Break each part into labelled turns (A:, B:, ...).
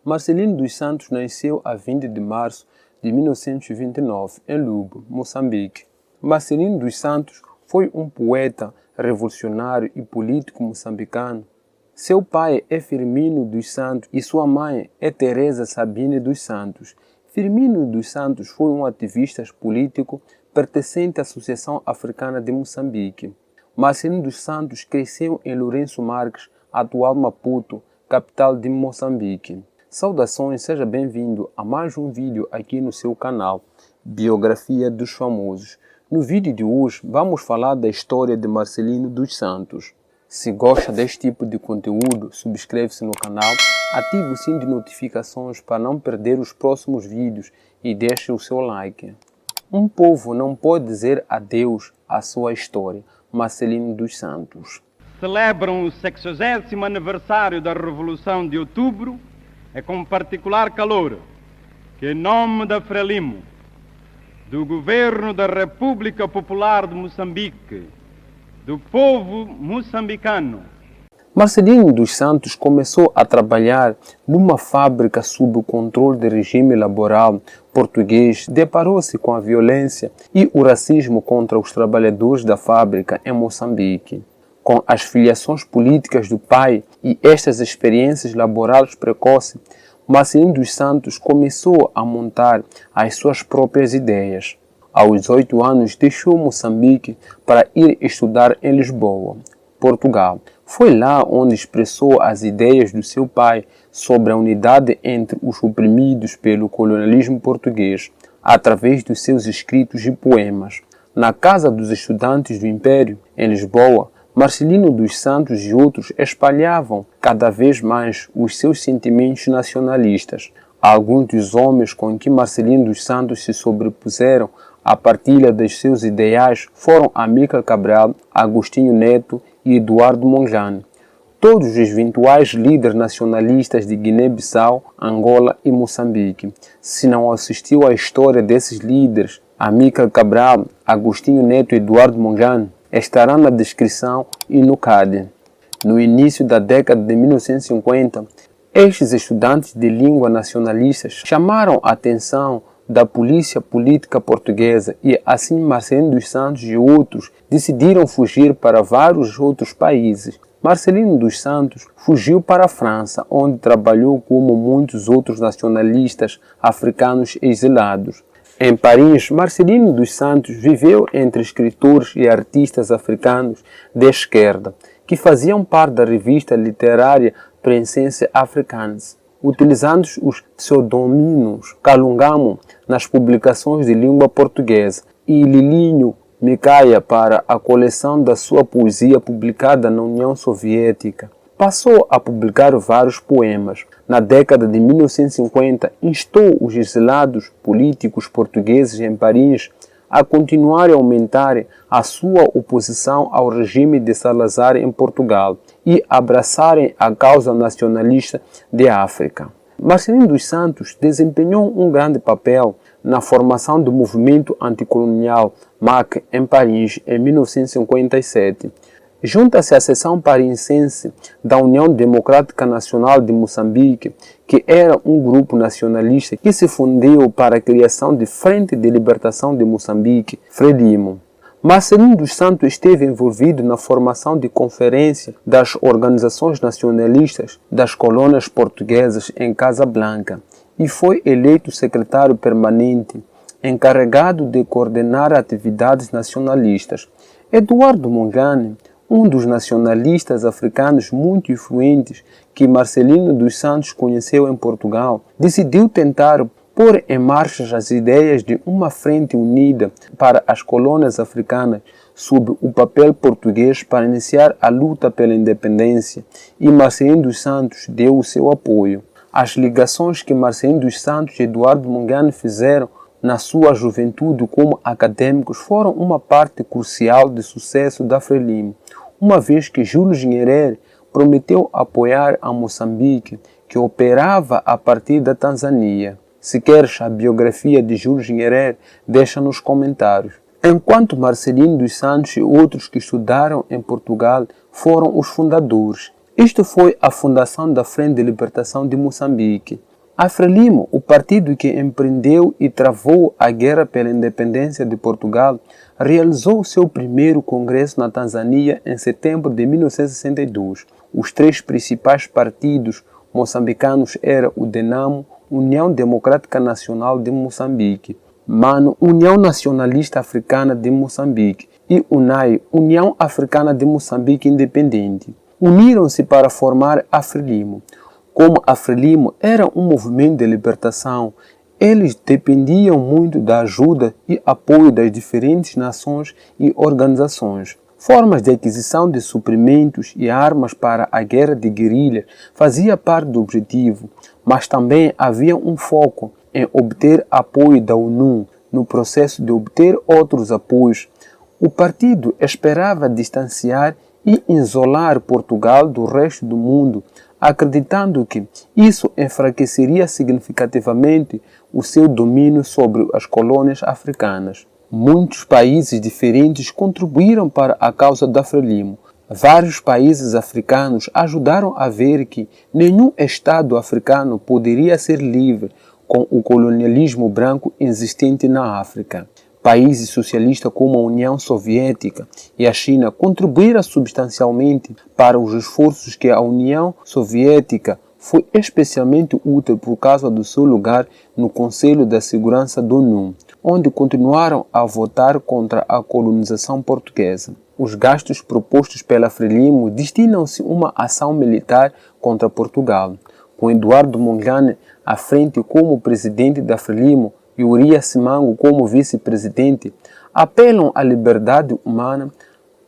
A: Marcelino dos Santos nasceu a 20 de março de 1929 em Lubo, Moçambique. Marcelino dos Santos foi um poeta, revolucionário e político moçambicano. Seu pai é Firmino dos Santos e sua mãe é Teresa Sabine dos Santos. Firmino dos Santos foi um ativista político pertencente à Associação Africana de Moçambique. Marcelino dos Santos cresceu em Lourenço Marques, atual Maputo, capital de Moçambique. Saudações, seja bem-vindo a mais um vídeo aqui no seu canal, Biografia dos Famosos. No vídeo de hoje vamos falar da história de Marcelino dos Santos. Se gosta deste tipo de conteúdo, subscreve-se no canal, ative o sininho de notificações para não perder os próximos vídeos e deixe o seu like. Um povo não pode dizer adeus à sua história. Marcelino dos Santos.
B: Celebram o 60º aniversário da Revolução de Outubro e com particular calor que, em nome da Frelimo, do Governo da República Popular de Moçambique, do povo moçambicano.
A: Marcelino dos Santos começou a trabalhar numa fábrica sob o controle do regime laboral português, deparou-se com a violência e o racismo contra os trabalhadores da fábrica em Moçambique. Com as filiações políticas do pai e estas experiências laborais precoces, Marcelino dos Santos começou a montar as suas próprias ideias. Aos 8 anos, deixou Moçambique para ir estudar em Lisboa, Portugal. Foi lá onde expressou as ideias do seu pai sobre a unidade entre os oprimidos pelo colonialismo português, através dos seus escritos e poemas. Na Casa dos Estudantes do Império, em Lisboa, Marcelino dos Santos e outros espalhavam cada vez mais os seus sentimentos nacionalistas. Alguns dos homens com que Marcelino dos Santos se sobrepuseram à partilha dos seus ideais foram Amílcar Cabral, Agostinho Neto e Eduardo Mondlane. Todos os eventuais líderes nacionalistas de Guiné-Bissau, Angola e Moçambique. Se não assistiu à história desses líderes, Amílcar Cabral, Agostinho Neto e Eduardo Mondlane, estará na descrição e no card. No início da década de 1950, estes estudantes de língua nacionalistas chamaram a atenção da polícia política portuguesa e assim Marcelino dos Santos e outros decidiram fugir para vários outros países. Marcelino dos Santos fugiu para a França, onde trabalhou como muitos outros nacionalistas africanos exilados. Em Paris, Marcelino dos Santos viveu entre escritores e artistas africanos de esquerda, que faziam parte da revista literária Princesse Africains, utilizando os pseudônimos Calungamo nas publicações de língua portuguesa e Lilinho Micaia para a coleção da sua poesia publicada na União Soviética. Passou a publicar vários poemas. Na década de 1950, instou os exilados políticos portugueses em Paris a continuar a aumentar a sua oposição ao regime de Salazar em Portugal e abraçarem a causa nacionalista de África. Marcelino dos Santos desempenhou um grande papel na formação do movimento anticolonial MAC em Paris em 1957. Junta-se à seção parissense da União Democrática Nacional de Moçambique, que era um grupo nacionalista que se fundiu para a criação de Frente de Libertação de Moçambique, Frelimo. Marcelino dos Santos esteve envolvido na formação de conferências das organizações nacionalistas das colônias portuguesas em Casablanca e foi eleito secretário permanente, encarregado de coordenar atividades nacionalistas. Eduardo Mondlane, um dos nacionalistas africanos muito influentes que Marcelino dos Santos conheceu em Portugal, decidiu tentar pôr em marcha as ideias de uma frente unida para as colônias africanas sob o papel português para iniciar a luta pela independência, e Marcelino dos Santos deu o seu apoio. As ligações que Marcelino dos Santos e Eduardo Mondlane fizeram na sua juventude como acadêmicos foram uma parte crucial do sucesso da Frelimo, uma vez que Jules Nyerere prometeu apoiar a Moçambique, que operava a partir da Tanzânia. Se queres a biografia de Jules Nyerere, deixa nos comentários. Enquanto Marcelino dos Santos e outros que estudaram em Portugal foram os fundadores. Isto foi a fundação da Frente de Libertação de Moçambique. A Frelimo, o partido que empreendeu e travou a guerra pela independência de Portugal, realizou seu primeiro congresso na Tanzânia em setembro de 1962. Os três principais partidos moçambicanos eram o DENAMO, União Democrática Nacional de Moçambique, MANO, União Nacionalista Africana de Moçambique, e UNAI, União Africana de Moçambique Independente. Uniram-se para formar a Frelimo. Como a Frelimo era um movimento de libertação, eles dependiam muito da ajuda e apoio das diferentes nações e organizações. Formas de aquisição de suprimentos e armas para a guerra de guerrilha fazia parte do objetivo, mas também havia um foco em obter apoio da ONU no processo de obter outros apoios. O partido esperava distanciar e isolar Portugal do resto do mundo, acreditando que isso enfraqueceria significativamente o seu domínio sobre as colônias africanas. Muitos países diferentes contribuíram para a causa da Frelimo. Vários países africanos ajudaram a ver que nenhum Estado africano poderia ser livre com o colonialismo branco existente na África. Países socialistas como a União Soviética e a China contribuíram substancialmente para os esforços que a União Soviética foi especialmente útil por causa do seu lugar no Conselho da Segurança da ONU, onde continuaram a votar contra a colonização portuguesa. Os gastos propostos pela Frelimo destinam-se a uma ação militar contra Portugal, com Eduardo Mondlane à frente como presidente da Frelimo e Urias Simango como vice-presidente, apelam à liberdade humana,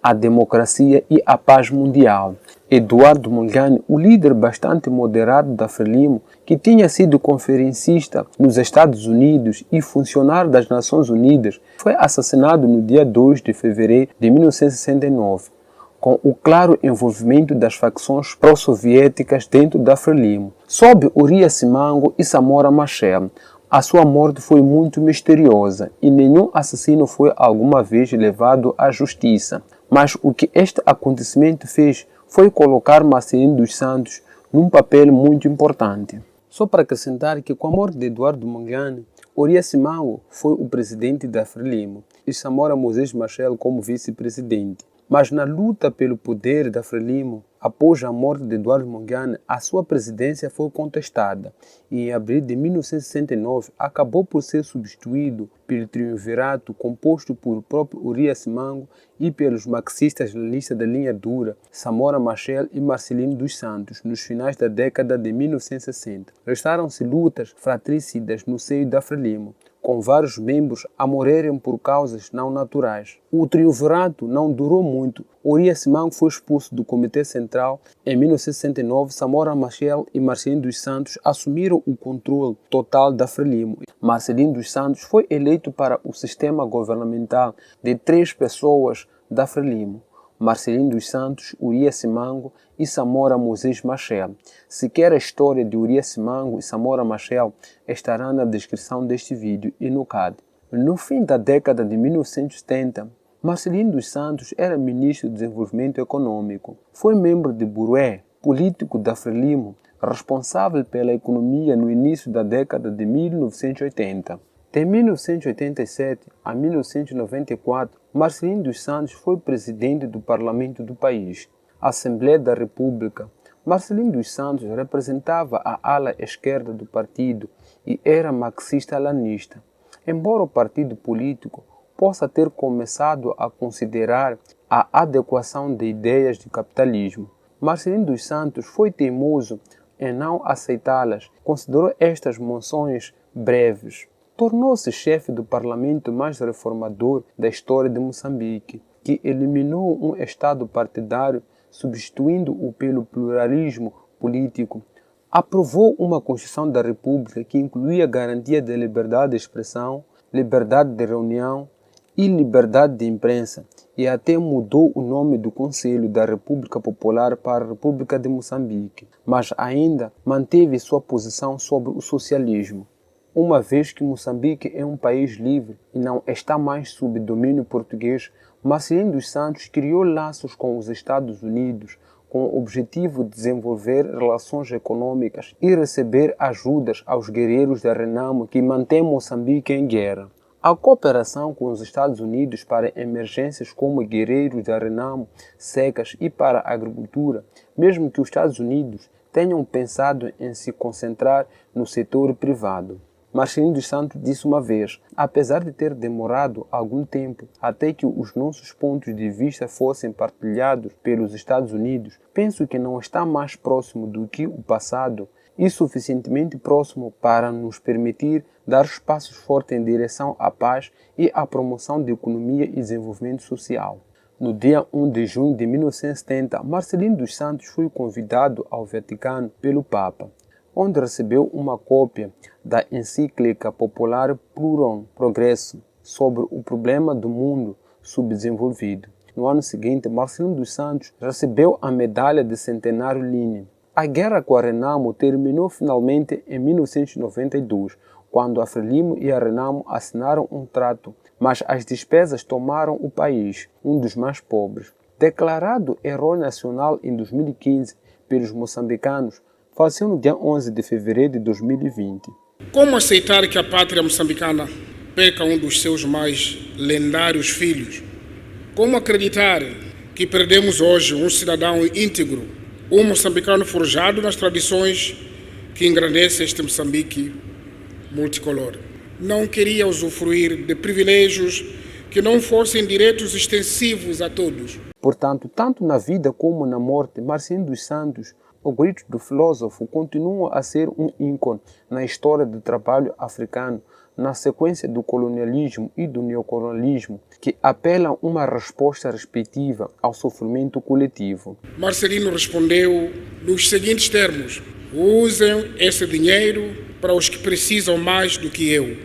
A: à democracia e à paz mundial. Eduardo Mondlane, o líder bastante moderado da Frelimo, que tinha sido conferencista nos Estados Unidos e funcionário das Nações Unidas, foi assassinado no dia 2 de fevereiro de 1969, com o claro envolvimento das facções pró-soviéticas dentro da Frelimo. Sob Urias Simango e Samora Machel, a sua morte foi muito misteriosa e nenhum assassino foi alguma vez levado à justiça. Mas o que este acontecimento fez foi colocar Marcelino dos Santos num papel muito importante. Só para acrescentar que com a morte de Eduardo Mondlane, Urias Simango foi o presidente da Frelimo e Samora Moses Machel como vice-presidente. Mas na luta pelo poder da Frelimo, após a morte de Eduardo Mondlane, a sua presidência foi contestada e em abril de 1969 acabou por ser substituído pelo triunvirato composto por próprio Urias Simango e pelos marxistas-leninistas da linha dura Samora Machel e Marcelino dos Santos nos finais da década de 1960. Restaram-se lutas fratricidas no seio da Frelimo, com vários membros a morrerem por causas não naturais. O triunvirato não durou muito. Urias Simango foi expulso do Comitê Central. Em 1969, Samora Machel e Marcelino dos Santos assumiram o controle total da Frelimo. Marcelino dos Santos foi eleito para o sistema governamental de 3 pessoas da Frelimo: Marcelino dos Santos, Urias Simango e Samora Moses Machel. Se quer a história de Urias Simango e Samora Machel, estará na descrição deste vídeo e no card. No fim da década de 1970, Marcelino dos Santos era ministro do Desenvolvimento Econômico. Foi membro de Burué, político da Frelimo, responsável pela economia no início da década de 1980. De 1987 a 1994, Marcelino dos Santos foi presidente do parlamento do país, Assembleia da República. Marcelino dos Santos representava a ala esquerda do partido e era marxista-leninista. Embora o partido político possa ter começado a considerar a adequação de ideias de capitalismo, Marcelino dos Santos foi teimoso em não aceitá-las, considerou estas moções breves. Tornou-se chefe do parlamento mais reformador da história de Moçambique, que eliminou um Estado partidário, substituindo-o pelo pluralismo político. Aprovou uma Constituição da República que incluía garantia de liberdade de expressão, liberdade de reunião e liberdade de imprensa, e até mudou o nome do Conselho da República Popular para a República de Moçambique, mas ainda manteve sua posição sobre o socialismo. Uma vez que Moçambique é um país livre e não está mais sob domínio português, Marcelino dos Santos criou laços com os Estados Unidos, com o objetivo de desenvolver relações econômicas e receber ajudas aos guerreiros da Renamo que mantêm Moçambique em guerra. A cooperação com os Estados Unidos para emergências como guerreiros da Renamo, secas e para a agricultura, mesmo que os Estados Unidos tenham pensado em se concentrar no setor privado. Marcelino dos Santos disse uma vez: apesar de ter demorado algum tempo até que os nossos pontos de vista fossem partilhados pelos Estados Unidos, penso que não está mais próximo do que o passado e suficientemente próximo para nos permitir dar passos fortes em direção à paz e à promoção da economia e desenvolvimento social. No dia 1 de junho de 1970, Marcelino dos Santos foi convidado ao Vaticano pelo Papa, onde recebeu uma cópia da encíclica popular Pluron Progresso sobre o problema do mundo subdesenvolvido. No ano seguinte, Marcelino dos Santos recebeu a medalha de centenário Lenin. A guerra com a Renamo terminou finalmente em 1992, quando a Frelimo e a Renamo assinaram um trato, mas as despesas tomaram o país, um dos mais pobres. Declarado herói nacional em 2015 pelos moçambicanos, faleceu no dia 11 de fevereiro de 2020.
C: Como aceitar que a pátria moçambicana perca um dos seus mais lendários filhos? Como acreditar que perdemos hoje um cidadão íntegro, um moçambicano forjado nas tradições que engrandece este Moçambique multicolor? Não queria usufruir de privilégios que não fossem direitos extensivos a todos.
A: Portanto, tanto na vida como na morte, Marcelino dos Santos, o grito do filósofo, continua a ser um ícone na história do trabalho africano, na sequência do colonialismo e do neocolonialismo, que apelam uma resposta respectiva ao sofrimento coletivo.
C: Marcelino respondeu nos seguintes termos: usem esse dinheiro para os que precisam mais do que eu.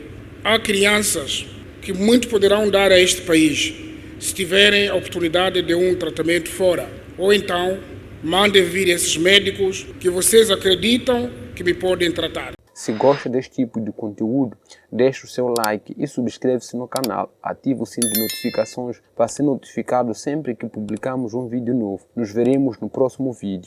C: Há crianças que muito poderão dar a este país se tiverem a oportunidade de um tratamento fora. Ou então, mandem vir esses médicos que vocês acreditam que me podem tratar.
A: Se gosta deste tipo de conteúdo, deixe o seu like e subscreve-se no canal. Ative o sino de notificações para ser notificado sempre que publicamos um vídeo novo. Nos veremos no próximo vídeo.